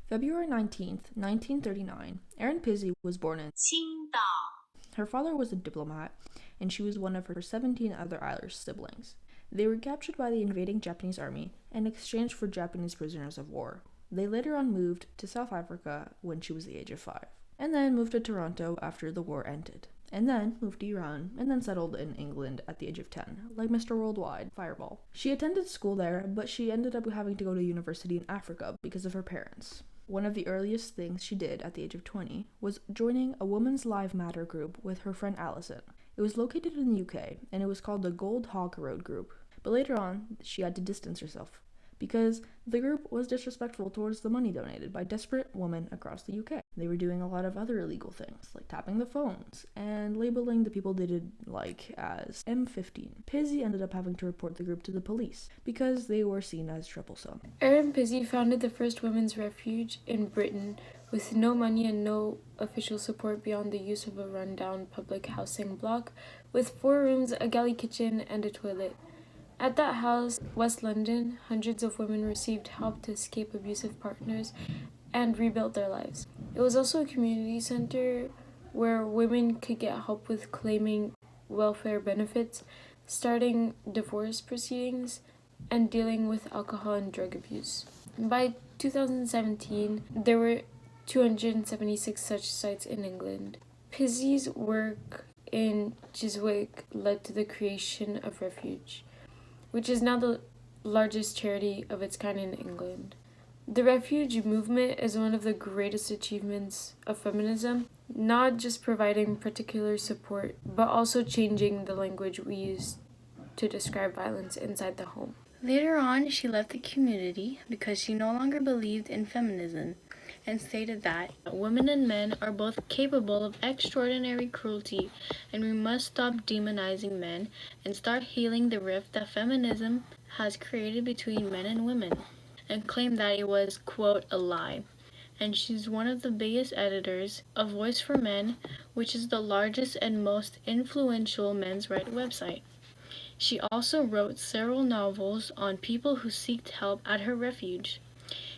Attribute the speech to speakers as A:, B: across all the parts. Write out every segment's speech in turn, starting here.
A: February 19th, 1939, Erin Pizzey was born in
B: 青岛.
A: Her father was a diplomat, and she was one of her 17 other Irish siblings. They were captured by the invading Japanese army and exchanged for Japanese prisoners of war. They later on moved to South Africa when she was the age of 5, and then moved to Toronto after the war ended, and then moved to Iran, and then settled in England at the age of 10, like Mr. Worldwide, Fireball. She attended school there, but she ended up having to go to university in Africa because of her parents. One of the earliest things she did at the age of 20 was joining a Women's Lives Matter group with her friend Allison. It was located in the UK, and it was called the Gold Hawk Road Group. But later on, she had to distance herself, because the group was disrespectful towards the money donated by desperate women across the UK. They were doing a lot of other illegal things, like tapping the phones, and labeling the people they did like as M15. Pizzey ended up having to report the group to the police, because they were seen as troublesome.
C: Erin Pizzey founded the first women's refuge in Britain with no money and no official support beyond the use of a rundown public housing block with 4 rooms, a galley kitchen, and a toilet. At that house, West London, hundreds of women received help to escape abusive partners and rebuild their lives. It was also a community center where women could get help with claiming welfare benefits, starting divorce proceedings, and dealing with alcohol and drug abuse. By 2017, there were 276 such sites in England. Pizzey's work in Chiswick led to the creation of Refuge, which is now the largest charity of its kind in England. The Refuge movement is one of the greatest achievements of feminism, not just providing particular support, but also changing the language we use to describe violence inside the home.
D: Later on, she left the community because she no longer believed in feminism and stated that women and men are both capable of extraordinary cruelty and we must stop demonizing men and start healing the rift that feminism has created between men and women, and claimed that it was, quote, a lie. And she's one of the biggest editors of Voice for Men, which is the largest and most influential men's rights website. She also wrote several novels on people who seeked help at her refuge.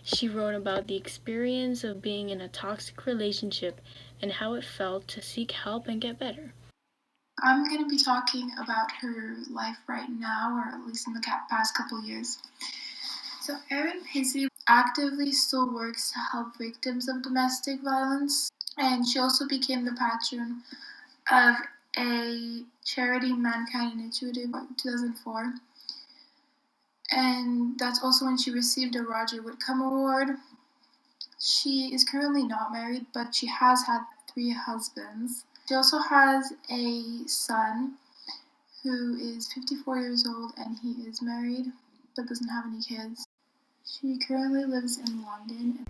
D: She wrote about the experience of being in a toxic relationship and how it felt to seek help and get better.
E: I'm going to be talking about her life right now, or at least in the past couple years. So Erin Pizzey actively still works to help victims of domestic violence, and she also became the patron of a charity, Mankind Initiative, in 2004. And that's also when she received a Roger Whitcomb Award. She is currently not married, but she has had 3 husbands. She also has a son who is 54 years old, and he is married but doesn't have any kids. She currently lives in London.